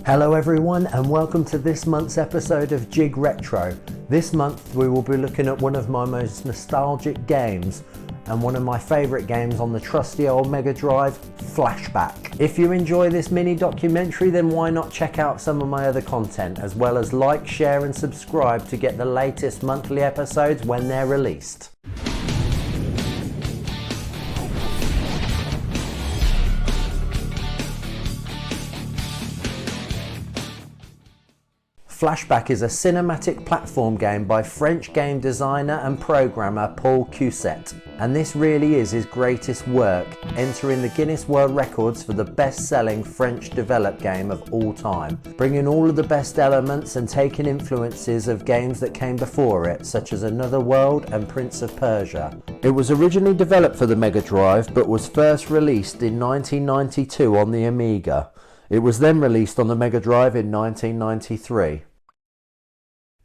Hello everyone and welcome to this month's episode of Jig Retro. This month we will be looking at one of my most nostalgic games and one of my favourite games on the trusty old Mega Drive, Flashback. If you enjoy this mini documentary, then why not check out some of my other content, as well as like, share and subscribe to get the latest monthly episodes when they're released. Flashback is a cinematic platform game by French game designer and programmer Paul Cuisset, and this really is his greatest work, entering the Guinness World Records for the best-selling French developed game of all time, bringing all of the best elements and taking influences of games that came before it, such as Another World and Prince of Persia. It was originally developed for the Mega Drive, but was first released in 1992 on the Amiga. It was then released on the Mega Drive in 1993.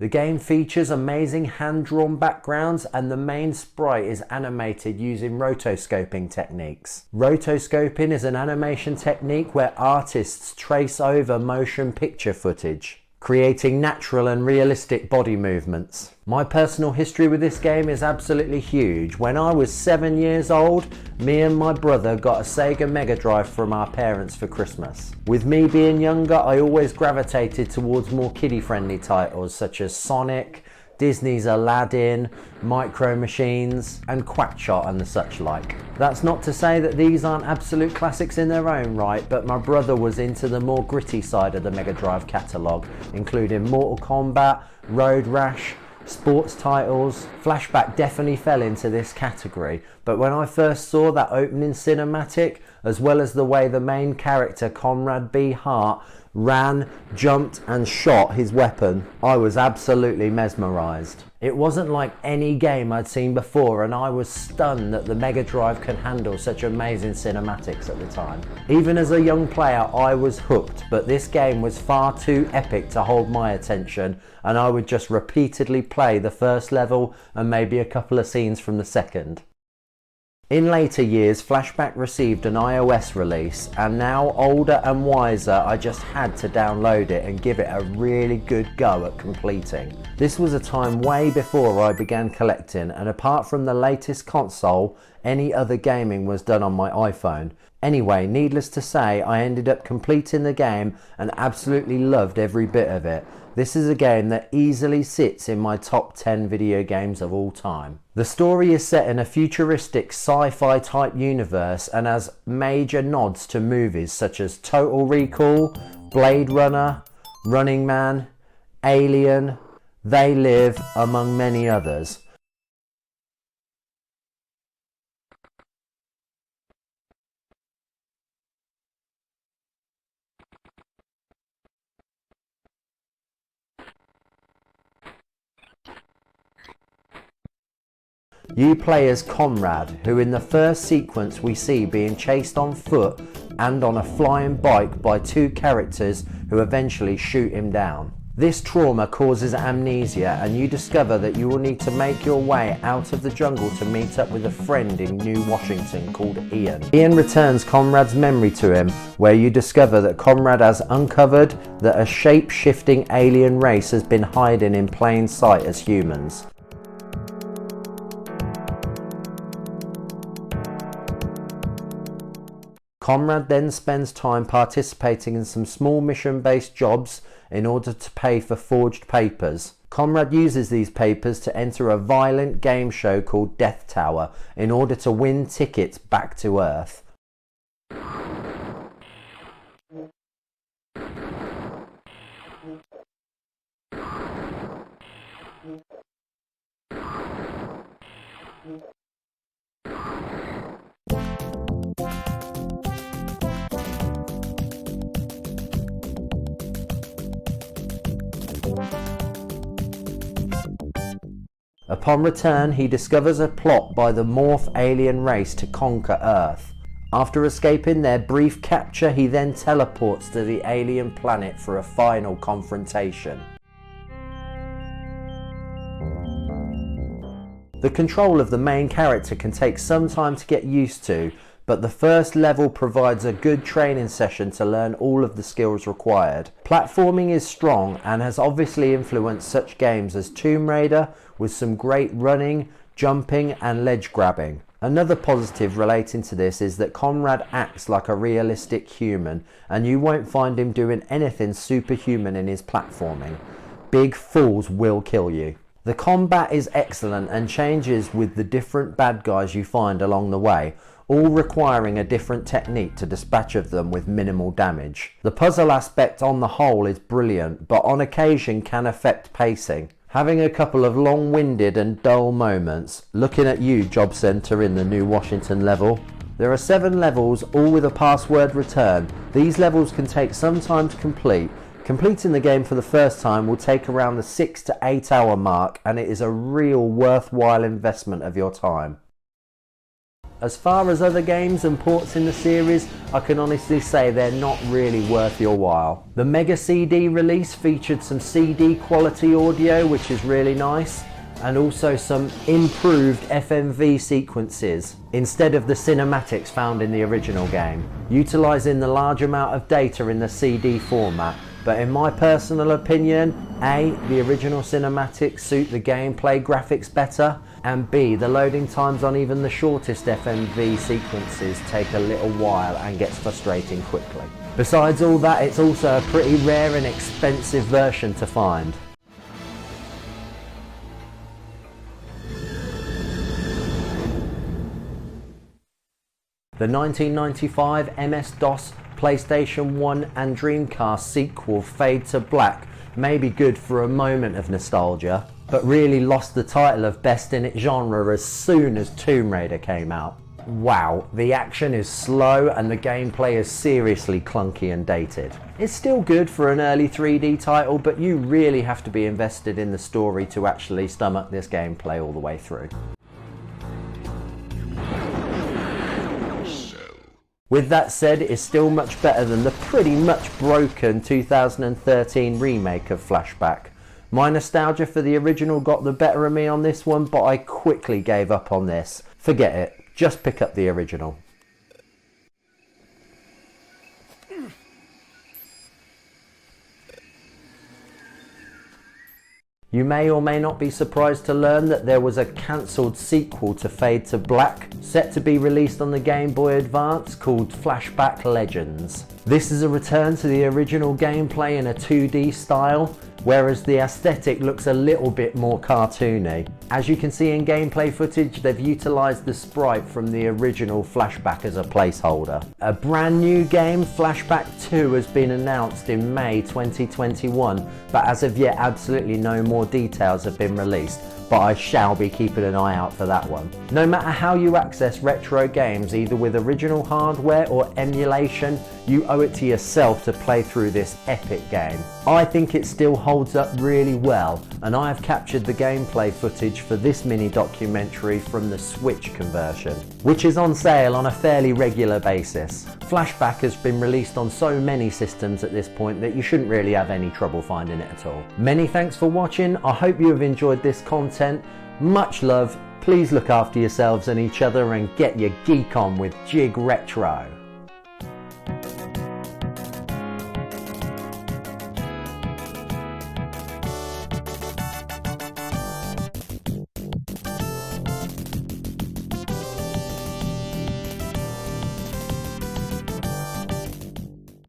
The game features amazing hand-drawn backgrounds and the main sprite is animated using rotoscoping techniques. Rotoscoping is an animation technique where artists trace over motion picture footage, creating natural and realistic body movements. My personal history with this game is absolutely huge. When I was 7 years old, me and my brother got a Sega Mega Drive from our parents for Christmas. With me being younger, I always gravitated towards more kiddie-friendly titles such as Sonic, Disney's Aladdin, Micro Machines and Quackshot and the such like. That's not to say that these aren't absolute classics in their own right, but my brother was into the more gritty side of the Mega Drive catalogue, including Mortal Kombat, Road Rash, sports titles. Flashback definitely fell into this category, but when I first saw that opening cinematic, as well as the way the main character Conrad B. Hart ran, jumped and shot his weapon, I was absolutely mesmerised. It wasn't like any game I'd seen before, and I was stunned that the Mega Drive could handle such amazing cinematics at the time. Even as a young player I was hooked, but this game was far too epic to hold my attention, and I would just repeatedly play the first level and maybe a couple of scenes from the second. In later years, Flashback received an iOS release, and now older and wiser, I just had to download it and give it a really good go at completing. This was a time way before I began collecting, and apart from the latest console, any other gaming was done on my iPhone. Anyway, needless to say, I ended up completing the game and absolutely loved every bit of it. This is a game that easily sits in my top 10 video games of all time. The story is set in a futuristic sci-fi type universe and has major nods to movies such as Total Recall, Blade Runner, Running Man, Alien, They Live, among many others. You play as Conrad, who in the first sequence we see being chased on foot and on a flying bike by two characters who eventually shoot him down. This trauma causes amnesia, and you discover that you will need to make your way out of the jungle to meet up with a friend in New Washington called Ian. Ian returns Conrad's memory to him, where you discover that Conrad has uncovered that a shape-shifting alien race has been hiding in plain sight as humans. Conrad then spends time participating in some small mission-based jobs in order to pay for forged papers. Conrad uses these papers to enter a violent game show called Death Tower in order to win tickets back to Earth. Upon return, he discovers a plot by the Morph alien race to conquer Earth. After escaping their brief capture, he then teleports to the alien planet for a final confrontation. The control of the main character can take some time to get used to, but the first level provides a good training session to learn all of the skills required. Platforming is strong and has obviously influenced such games as Tomb Raider, with some great running, jumping and ledge grabbing. Another positive relating to this is that Conrad acts like a realistic human, and you won't find him doing anything superhuman in his platforming. Big fools will kill you. The combat is excellent and changes with the different bad guys you find along the way, all requiring a different technique to dispatch of them with minimal damage. The puzzle aspect on the whole is brilliant, but on occasion can affect pacing, having a couple of long-winded and dull moments. Looking at you, Job Centre, in the New Washington level. There are 7 levels, all with a password return. These levels can take some time to complete. Completing the game for the first time will take around the 6 to 8 hour mark, and it is a real worthwhile investment of your time. As far as other games and ports in the series, I can honestly say they're not really worth your while. The Mega CD release featured some CD quality audio, which is really nice, and also some improved FMV sequences instead of the cinematics found in the original game, utilising the large amount of data in the CD format. But in my personal opinion, A, the original cinematics suit the gameplay graphics better, and B, the loading times on even the shortest FMV sequences take a little while and gets frustrating quickly. Besides all that, it's also a pretty rare and expensive version to find. The 1995 MS-DOS, PlayStation 1 and Dreamcast sequel Fade to Black may be good for a moment of nostalgia, but really lost the title of best in its genre as soon as Tomb Raider came out. Wow, the action is slow and the gameplay is seriously clunky and dated. It's still good for an early 3D title, but you really have to be invested in the story to actually stomach this gameplay all the way through. With that said, it is still much better than the pretty much broken 2013 remake of Flashback. My nostalgia for the original got the better of me on this one, but I quickly gave up on this. Forget it, just pick up the original. You may or may not be surprised to learn that there was a cancelled sequel to Fade to Black, set to be released on the Game Boy Advance, called Flashback Legends. This is a return to the original gameplay in a 2D style, whereas the aesthetic looks a little bit more cartoony. As you can see in gameplay footage, they've utilised the sprite from the original Flashback as a placeholder. A brand new game, Flashback 2, has been announced in May 2021, but as of yet absolutely no more details have been released, but I shall be keeping an eye out for that one. No matter how you access retro games, either with original hardware or emulation, you owe it to yourself to play through this epic game. I think it still holds up really well, and I have captured the gameplay footage for this mini documentary from the Switch conversion, which is on sale on a fairly regular basis. Flashback has been released on so many systems at this point that you shouldn't really have any trouble finding it at all. Many thanks for watching. I hope you have enjoyed this content. Much love. Please look after yourselves and each other and get your geek on with Jig Retro.